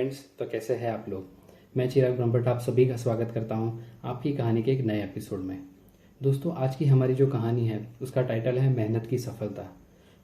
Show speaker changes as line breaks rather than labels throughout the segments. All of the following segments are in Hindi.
फ्रेंड्स, तो कैसे हैं आप लोग। मैं चिराग ब्रह्मभट्ट आप सभी का स्वागत करता हूं आपकी कहानी के एक नए एपिसोड में। दोस्तों, आज की हमारी जो कहानी है उसका टाइटल है मेहनत की सफलता।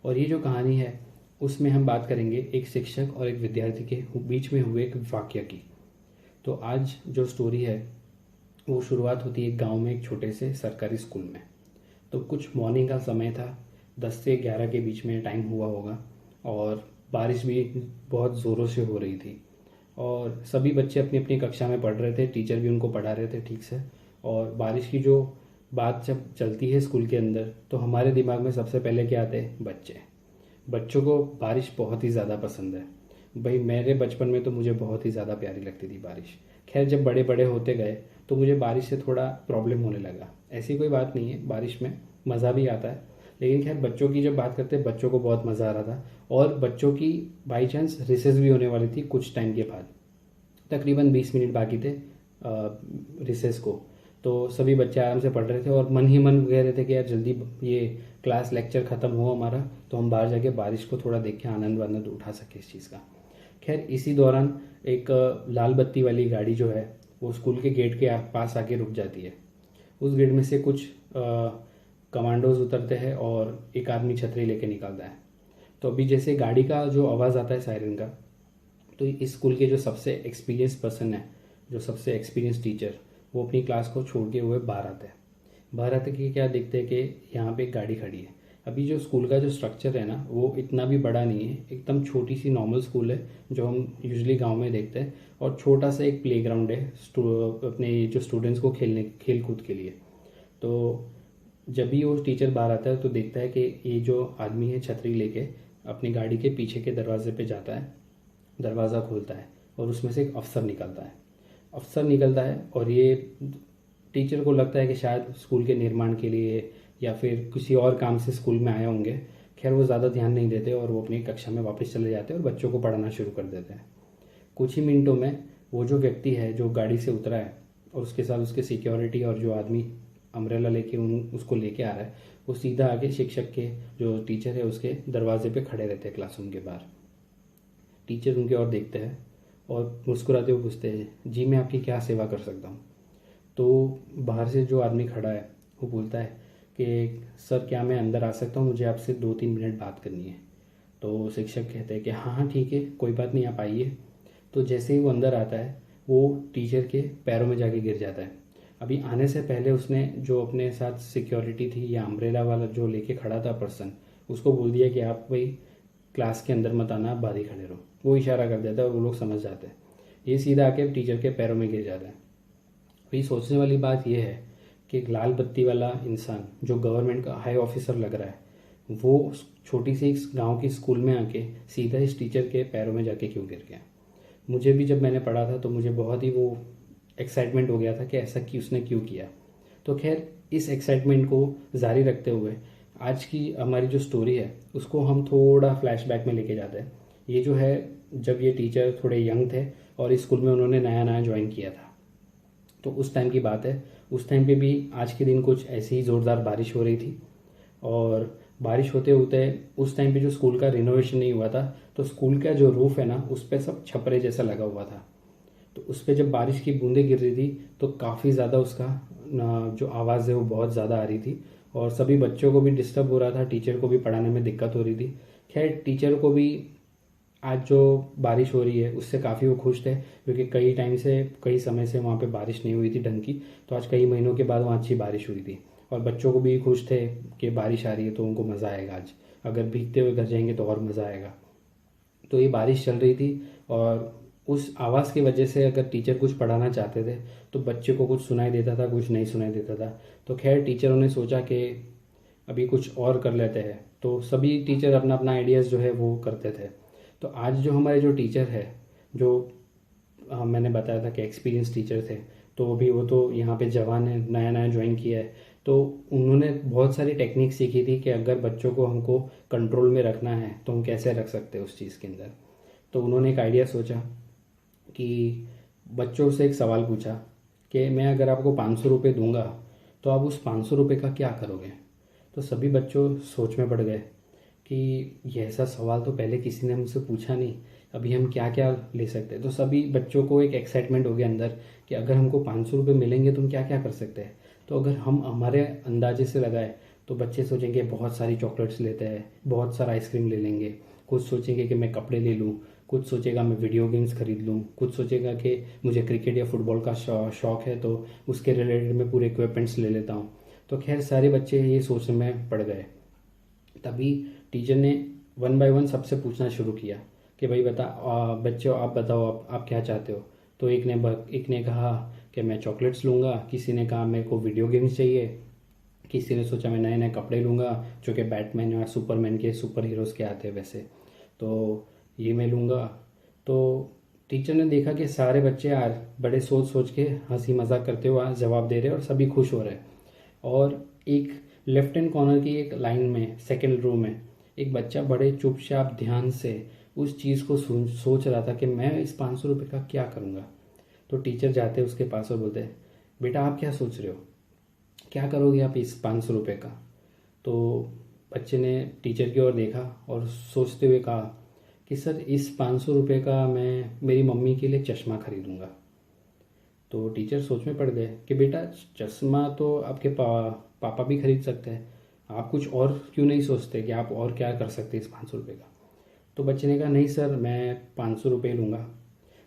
और ये जो कहानी है उसमें हम बात करेंगे एक शिक्षक और एक विद्यार्थी के बीच में हुए एक वाक्य की। तो आज जो स्टोरी है वो शुरुआत होती है एक गाँव में एक छोटे से सरकारी स्कूल में। तो कुछ मॉर्निंग का समय था, 10 से 11 के बीच में टाइम हुआ होगा और बारिश भी बहुत ज़ोरों से हो रही थी। और सभी बच्चे अपनी अपनी कक्षा में पढ़ रहे थे, टीचर भी उनको पढ़ा रहे थे ठीक से। और बारिश की जो बात जब चलती है स्कूल के अंदर तो हमारे दिमाग में सबसे पहले क्या आते हैं, बच्चे। बच्चों को बारिश बहुत ही ज़्यादा पसंद है। भाई मेरे बचपन में तो मुझे बहुत ही ज़्यादा प्यारी लगती थी बारिश। खैर जब बड़े बड़े होते गए तो मुझे बारिश से थोड़ा प्रॉब्लम होने लगा। ऐसी कोई बात नहीं है, बारिश में मज़ा भी आता है। लेकिन खैर बच्चों की जब बात करते हैं, बच्चों को बहुत मज़ा आ रहा था। और बच्चों की बाई चांस रिसेस भी होने वाली थी कुछ टाइम के बाद। तकरीबन 20 मिनट बाकी थे रिसेस को। तो सभी बच्चे आराम से पढ़ रहे थे और मन ही मन कह रहे थे कि यार जल्दी ये क्लास लेक्चर ख़त्म हो हमारा, तो हम बाहर जाके बारिश को थोड़ा देख के आनंद उठा सके इस चीज़ का। खैर इसी दौरान एक लाल बत्ती वाली गाड़ी जो है वो स्कूल के गेट के पास आके रुक जाती है। उस गेट में से कुछ कमांडोज उतरते हैं और एक आदमी छतरी लेके निकलता है। तो अभी जैसे गाड़ी का जो आवाज़ आता है सायरन का, तो इस स्कूल के जो सबसे एक्सपीरियंस पर्सन है, जो सबसे एक्सपीरियंस टीचर, वो अपनी क्लास को छोड़ के हुए बाहर आते हैं। बाहर आते कि क्या देखते हैं कि यहाँ पे एक गाड़ी खड़ी है। अभी जो स्कूल का जो स्ट्रक्चर है ना वो इतना भी बड़ा नहीं है, एकदम छोटी सी नॉर्मल स्कूल है जो हम यूजुअली गांव में देखते हैं। और छोटा सा एक प्लेग्राउंड है अपने जो स्टूडेंट्स को खेल कूद के लिए। तो जब भी वो टीचर बाहर आता है तो देखता है कि ये जो आदमी है छतरी लेके अपनी गाड़ी के पीछे के दरवाजे पे जाता है, दरवाज़ा खोलता है और उसमें से एक अफसर निकलता है। और ये टीचर को लगता है कि शायद स्कूल के निर्माण के लिए या फिर किसी और काम से स्कूल में आए होंगे। खैर वो ज़्यादा ध्यान नहीं देते और वो अपनी कक्षा में वापस चले जाते हैं और बच्चों को पढ़ाना शुरू कर देते हैं। कुछ ही मिनटों में वो जो व्यक्ति है जो गाड़ी से उतरा है और उसके साथ उसके सिक्योरिटी और जो आदमी अम्ब्रेला लेके उसको लेके आ रहा है, वो सीधा आके शिक्षक के जो टीचर है उसके दरवाजे पे खड़े रहते हैं क्लासरूम के बाहर। टीचर उनकी ओर देखते हैं और मुस्कुराते हुए पूछते हैं, जी मैं आपकी क्या सेवा कर सकता हूँ। तो बाहर से जो आदमी खड़ा है वो बोलता है कि सर क्या मैं अंदर आ सकता हूँ, मुझे आपसे 2-3 मिनट बात करनी है। तो शिक्षक कहते हैं कि हाँ हाँ ठीक है, कोई बात नहीं, आप आइए। तो जैसे ही वो अंदर आता है वो टीचर के पैरों में जाके गिर जाता है। अभी आने से पहले उसने जो अपने साथ सिक्योरिटी थी या अम्ब्रेला वाला जो लेके खड़ा था पर्सन, उसको बोल दिया कि आप भाई क्लास के अंदर मत आना, आप बाहर ही खड़े रहो। वो इशारा कर देता है और वो लोग समझ जाते हैं। ये सीधा आके टीचर के पैरों में गिर जाता है। अभी सोचने वाली बात यह है कि एक लाल बत्ती वाला इंसान जो गवर्नमेंट का हाई ऑफिसर लग रहा है, वो छोटी सी गांव की स्कूल में आके सीधा इस टीचर के पैरों में जाके क्यों गिर गया। मुझे भी जब मैंने पढ़ा था तो मुझे बहुत ही वो एक्साइटमेंट हो गया था कि ऐसा कि उसने क्यों किया। तो खैर इस एक्साइटमेंट को जारी रखते हुए आज की हमारी जो स्टोरी है उसको हम थोड़ा फ्लैशबैक में लेके जाते हैं। ये जो है जब ये टीचर थोड़े यंग थे और इस स्कूल में उन्होंने नया नया ज्वाइन किया था, तो उस टाइम की बात है। उस टाइम पे भी आज के दिन कुछ ऐसी ही ज़ोरदार बारिश हो रही थी। और बारिश होते होते उस टाइम पे जो स्कूल का रिनोवेशन नहीं हुआ था, तो स्कूल का जो रूफ़ है ना उस पर सब छपरे जैसा लगा हुआ था। तो उस पर जब बारिश की बूंदें गिर रही थी तो काफ़ी ज़्यादा उसका जो आवाज़ है वो बहुत ज़्यादा आ रही थी और सभी बच्चों को भी डिस्टर्ब हो रहा था, टीचर को भी पढ़ाने में दिक्कत हो रही थी। खैर टीचर को भी आज जो बारिश हो रही है उससे काफ़ी वो खुश थे, क्योंकि कई समय से वहाँ पे बारिश नहीं हुई थी ढंग की। तो आज कई महीनों के बाद वहाँ अच्छी बारिश हुई थी और बच्चों को भी खुश थे कि बारिश आ रही है तो उनको मज़ा आएगा। आज अगर भीगते हुए घर जाएंगे तो और मज़ा आएगा। तो ये बारिश चल रही थी और उस आवाज़ की वजह से अगर टीचर कुछ पढ़ाना चाहते थे तो बच्चे को कुछ सुनाई देता था, कुछ नहीं सुनाई देता था। तो खैर टीचरों ने सोचा कि अभी कुछ और कर लेते हैं। तो सभी टीचर अपना अपना आइडियाज़ जो है वो करते थे। तो आज जो हमारे जो टीचर है, जो मैंने बताया था कि एक्सपीरियंस टीचर थे, तो अभी वो तो यहाँ पे जवान है, नया नया ज्वाइन किया है। तो उन्होंने बहुत सारी टेक्निक सीखी थी कि अगर बच्चों को हमको कंट्रोल में रखना है तो हम कैसे रख सकते हैं उस चीज़ के अंदर। तो उन्होंने एक आइडिया सोचा कि बच्चों से एक सवाल पूछा कि मैं अगर आपको 500 रुपये दूंगा तो आप उस 500 रुपये का क्या करोगे। तो सभी बच्चों सोच में पड़ गए कि ये ऐसा सवाल तो पहले किसी ने हमसे पूछा नहीं, अभी हम क्या क्या ले सकते हैं। तो सभी बच्चों को एक एक्साइटमेंट हो गया अंदर कि अगर हमको 500 रुपये मिलेंगे तो हम क्या क्या कर सकते हैं। तो अगर हम हमारे अंदाजे से लगाए तो बच्चे सोचेंगे बहुत सारी चॉकलेट्स लेते हैं, बहुत सारा आइसक्रीम ले लेंगे, कुछ सोचेंगे कि मैं कपड़े ले लूँ, कुछ सोचेगा मैं वीडियो गेम्स खरीद लूँ, कुछ सोचेगा कि मुझे क्रिकेट या फुटबॉल का शौक़ है तो उसके रिलेटेड मैं पूरे इक्विपमेंट्स ले लेता हूँ। तो खैर सारे बच्चे ये सोचने में पड़ गए। तभी टीचर ने वन बाय वन सबसे पूछना शुरू किया कि भाई बच्चों आप बताओ आप क्या चाहते हो। तो एक ने कहा कि मैं चॉकलेट्स लूँगा, किसी ने कहा मेरे को वीडियो गेम्स चाहिए, किसी ने सोचा मैं नए नए कपड़े लूँगा जो कि बैटमैन या सुपरमैन के सुपर हीरोज़ के आते हैं वैसे, तो ये मैं लूँगा। तो टीचर ने देखा कि सारे बच्चे यार बड़े सोच सोच के हंसी मजाक करते हुए जवाब दे रहे हैं और सभी खुश हो रहे हैं। और एक लेफ्ट हैंड कॉर्नर की एक लाइन में सेकंड रो में एक बच्चा बड़े चुपचाप ध्यान से उस चीज़ को सोच रहा था कि मैं इस 500 रुपये का क्या करूँगा। तो टीचर जाते उसके पास और बोलते बेटा आप क्या सोच रहे हो, क्या करोगे आप इस 500 रुपये का। तो बच्चे ने टीचर की ओर देखा और सोचते हुए कहा कि सर इस 500 रुपये का मैं मेरी मम्मी के लिए चश्मा खरीदूँगा। तो टीचर सोच में पड़ गए कि बेटा चश्मा तो आपके पापा भी खरीद सकते हैं, आप कुछ और क्यों नहीं सोचते कि आप और क्या कर सकते हैं इस 500 रुपये का। तो बच्चे ने कहा नहीं सर मैं 500 रुपये लूँगा।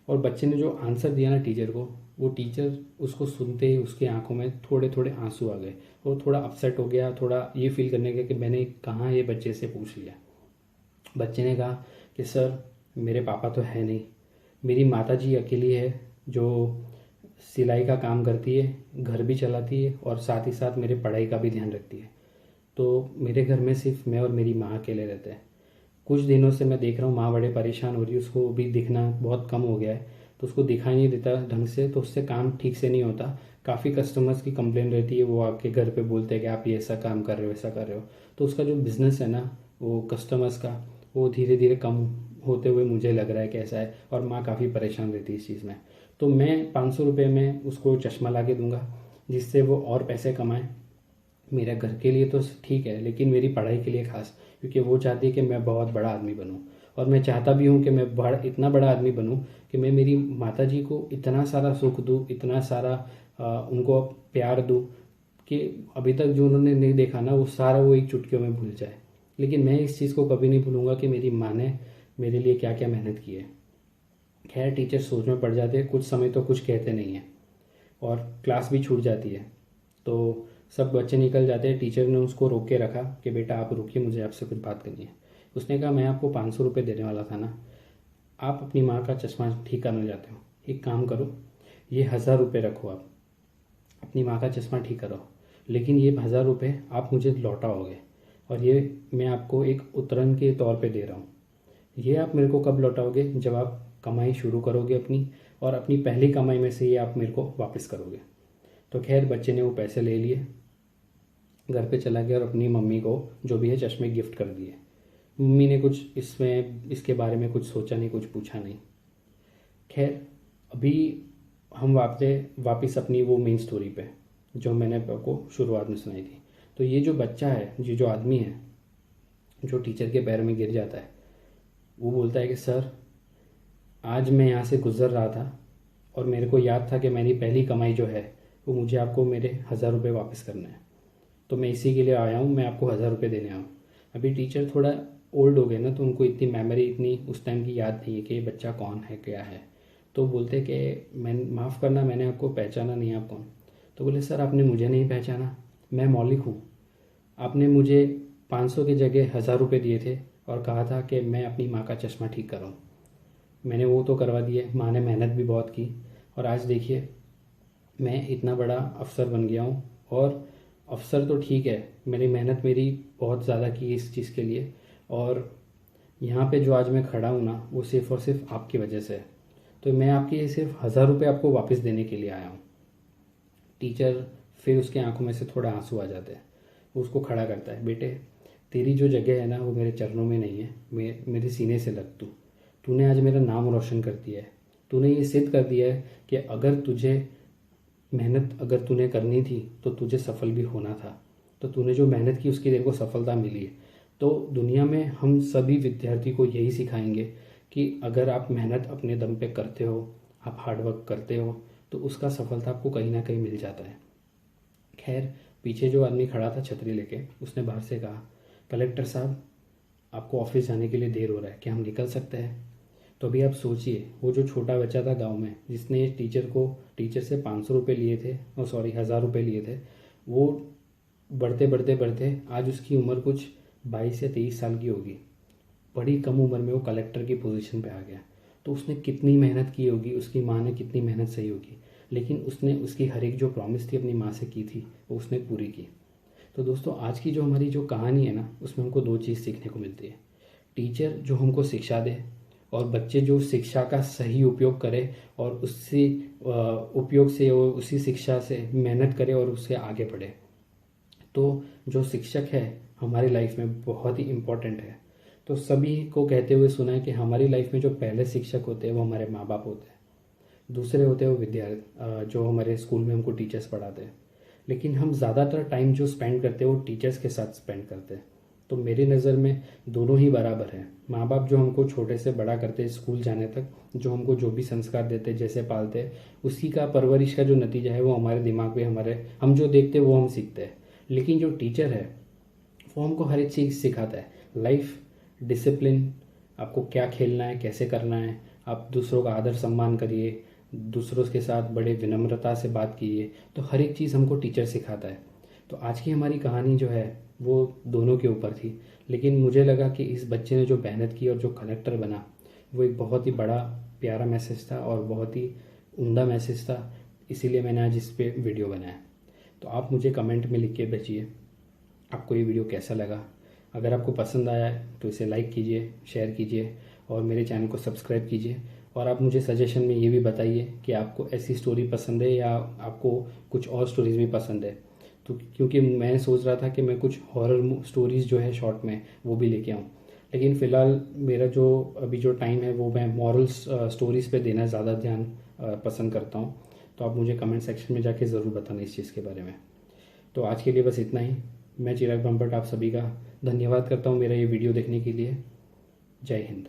और बच्चे ने जो आंसर दिया ना टीचर को, वो टीचर उसको सुनते ही उसकी आंखों में थोड़े थोड़े आंसू आ गए और थोड़ा अपसेट हो गया, थोड़ा ये फील करने लगा कि मैंने कहाँ ये बच्चे से पूछ लिया। बच्चे ने कहा कि सर मेरे पापा तो है नहीं, मेरी माता जी अकेली है जो सिलाई का काम करती है, घर भी चलाती है और साथ ही साथ मेरे पढ़ाई का भी ध्यान रखती है। तो मेरे घर में सिर्फ मैं और मेरी माँ अकेले रहते हैं। कुछ दिनों से मैं देख रहा हूँ माँ बड़े परेशान हो रही है, उसको भी दिखना बहुत कम हो गया है, तो उसको दिखाई नहीं देता ढंग से, तो उससे काम ठीक से नहीं होता। काफ़ी कस्टमर्स की कंप्लेन रहती है, वो आपके घर पे बोलते हैं कि आप ये ऐसा काम कर रहे हो ऐसा कर रहे हो। तो उसका जो बिज़नेस है ना वो कस्टमर्स का, वो धीरे धीरे कम होते हुए मुझे लग रहा है कि ऐसा है। और माँ काफ़ी परेशान रहती है इस चीज़ में। तो मैं 500 रुपये में उसको चश्मा ला के दूँगा जिससे वो और पैसे कमाए। मेरे घर के लिए तो ठीक है लेकिन मेरी पढ़ाई के लिए खास, क्योंकि वो चाहती है कि मैं बहुत बड़ा आदमी बनूं और मैं चाहता भी हूं कि मैं इतना बड़ा आदमी बनूं कि मैं मेरी माता जी को इतना सारा सुख दूं, इतना सारा उनको प्यार दूं कि अभी तक जो उन्होंने नहीं देखा ना वो सारा वो एक चुटकियों में भूल जाए। लेकिन मैं इस चीज़ को कभी नहीं भूलूंगा कि मेरी माँ ने मेरे लिए क्या क्या मेहनत की है। खैर टीचर सोच में पड़ जाते हैं, कुछ समय तो कुछ कहते नहीं हैं और क्लास भी छूट जाती है। तो सब बच्चे निकल जाते हैं। टीचर ने उसको रोक के रखा कि बेटा आप रुकिए, मुझे आपसे कुछ बात करनी है। उसने कहा मैं आपको 500 रुपये देने वाला था ना, आप अपनी माँ का चश्मा ठीक करना चाहते हो, एक काम करो ये 1000 रुपये रखो, आप अपनी माँ का चश्मा ठीक करो, लेकिन ये 1000 रुपये आप मुझे लौटाओगे और ये मैं आपको एक उतरन के तौर पे दे रहा हूँ। ये आप मेरे को कब लौटाओगे, जब आप कमाई शुरू करोगे अपनी, और अपनी पहली कमाई में से ये आप मेरे को वापस करोगे। तो खैर बच्चे ने वो पैसे ले लिए, घर पे चला गया और अपनी मम्मी को जो भी है चश्मे गिफ्ट कर दिए। मम्मी ने कुछ इसके बारे में कुछ सोचा नहीं, कुछ पूछा नहीं। खैर अभी हम वापस अपनी वो मेन स्टोरी पे जो मैंने आपको शुरुआत में सुनाई थी। तो ये जो बच्चा है, ये जो आदमी है जो टीचर के पैर में गिर जाता है, वो बोलता है कि सर आज मैं यहाँ से गुजर रहा था और मेरे को याद था कि मेरी पहली कमाई जो है वो मुझे आपको मेरे 1000 रुपये वापस करना है, तो मैं इसी के लिए आया हूँ, मैं आपको 1000 रुपये देने आऊँ। अभी टीचर थोड़ा ओल्ड हो गए ना, तो उनको इतनी मेमोरी इतनी उस टाइम की याद नहीं है कि ये बच्चा कौन है क्या है। तो बोलते कि मैं माफ़ करना मैंने आपको पहचाना नहीं, आप कौन। तो बोले सर आपने मुझे नहीं पहचाना, मैं मौलिक हूँ। आपने मुझे 500 की जगह 1000 रुपये दिए थे और कहा था कि मैं अपनी माँ का चश्मा ठीक कराऊँ। मैंने वो तो करवा दिए, माँ ने मेहनत भी बहुत की और आज देखिए मैं इतना बड़ा अफसर बन गया हूँ। और अफसर तो ठीक है, मेरी मेहनत मेरी बहुत ज़्यादा की इस चीज़ के लिए, और यहाँ पे जो आज मैं खड़ा हूँ ना वो सिर्फ़ और सिर्फ आपकी वजह से है। तो मैं आपके सिर्फ 1000 रुपये आपको वापस देने के लिए आया हूँ। टीचर फिर उसके आंखों में से थोड़ा आंसू आ जाते हैं, वो उसको खड़ा करता है, बेटे तेरी जो जगह है ना वो मेरे चरणों में नहीं है, मेरे सीने से लग तूने आज मेरा नाम रोशन कर दिया है। तूने ये सिद्ध कर दिया है कि अगर तूने करनी थी तो तुझे सफल भी होना था। तो तूने जो मेहनत की उसकी तेरे को सफलता मिली है। तो दुनिया में हम सभी विद्यार्थी को यही सिखाएंगे कि अगर आप मेहनत अपने दम पे करते हो, आप हार्डवर्क करते हो, तो उसका सफलता आपको कहीं ना कहीं मिल जाता है। खैर, पीछे जो आदमी खड़ा था छतरी लेके, उसने बाहर से कहा, कलेक्टर साहब आपको ऑफिस जाने के लिए देर हो रहा है, क्या हम निकल सकते हैं? तो अभी आप सोचिए, वो जो छोटा बच्चा था गांव में जिसने टीचर से 500 रुपये लिए थे, और सॉरी 1000 रुपये लिए थे, वो बढ़ते बढ़ते बढ़ते आज उसकी उम्र कुछ 22 या 23 साल की होगी। बड़ी कम उम्र में वो कलेक्टर की पोजीशन पे आ गया। तो उसने कितनी मेहनत की होगी, उसकी माँ ने कितनी मेहनत सही होगी, लेकिन उसने उसकी हर एक जो प्रॉमिस थी अपनी माँ से की थी वो उसने पूरी की। तो दोस्तों, आज की जो हमारी जो कहानी है ना, उसमें हमको दो चीज़ सीखने को मिलती है। टीचर जो हमको शिक्षा दे, और बच्चे जो शिक्षा का सही उपयोग करे और उससे उपयोग से और उसी शिक्षा से मेहनत करे और उससे आगे बढ़े। तो जो शिक्षक है हमारी लाइफ में बहुत ही इम्पोर्टेंट है। तो सभी को कहते हुए सुना है कि हमारी लाइफ में जो पहले शिक्षक होते हैं वो हमारे माँ बाप होते हैं, दूसरे होते हैं वो विद्यार्थी जो हमारे स्कूल में हमको टीचर्स पढ़ाते हैं। लेकिन हम ज़्यादातर टाइम जो स्पेंड करते हैं वो टीचर्स के साथ स्पेंड करते हैं। तो मेरी नज़र में दोनों ही बराबर हैं। माँ बाप जो हमको छोटे से बड़ा करते हैं स्कूल जाने तक, जो हमको जो भी संस्कार देते हैं, जैसे पालते हैं, उसी का परवरिश का जो नतीजा है वो हमारे दिमाग में हम जो देखते हैं वो हम सीखते हैं। लेकिन जो टीचर है वो हमको हर एक चीज़ सिखाता है, लाइफ डिसिप्लिन, आपको क्या खेलना है, कैसे करना है, आप दूसरों का आदर सम्मान करिए, दूसरों के साथ बड़े विनम्रता से बात कीजिए। तो हर एक चीज़ हमको टीचर सिखाता है। तो आज की हमारी कहानी जो है वो दोनों के ऊपर थी, लेकिन मुझे लगा कि इस बच्चे ने जो मेहनत की और जो कलेक्टर बना, वो एक बहुत ही बड़ा प्यारा मैसेज था और बहुत ही उम्दा मैसेज था। इसीलिए मैंने आज इस पे वीडियो बनाया। तो आप मुझे कमेंट में लिख के भेजिए आपको ये वीडियो कैसा लगा। अगर आपको पसंद आया है तो इसे लाइक कीजिए, शेयर कीजिए और मेरे चैनल को सब्सक्राइब कीजिए। और आप मुझे सजेशन में ये भी बताइए कि आपको ऐसी स्टोरी पसंद है या आपको कुछ और स्टोरीज़ भी पसंद है। तो क्योंकि मैं सोच रहा था कि मैं कुछ हॉरर स्टोरीज़ जो है शॉर्ट में वो भी लेके आऊँ, लेकिन फ़िलहाल मेरा जो अभी जो टाइम है वो मैं मॉरल्स स्टोरीज़ पे देना ज़्यादा ध्यान पसंद करता हूँ। तो आप मुझे कमेंट सेक्शन में जाके ज़रूर बताना इस चीज़ के बारे में। तो आज के लिए बस इतना ही। मैं चिराग ब्रह्मभट्ट आप सभी का धन्यवाद करता हूँ मेरा ये वीडियो देखने के लिए। जय हिंद।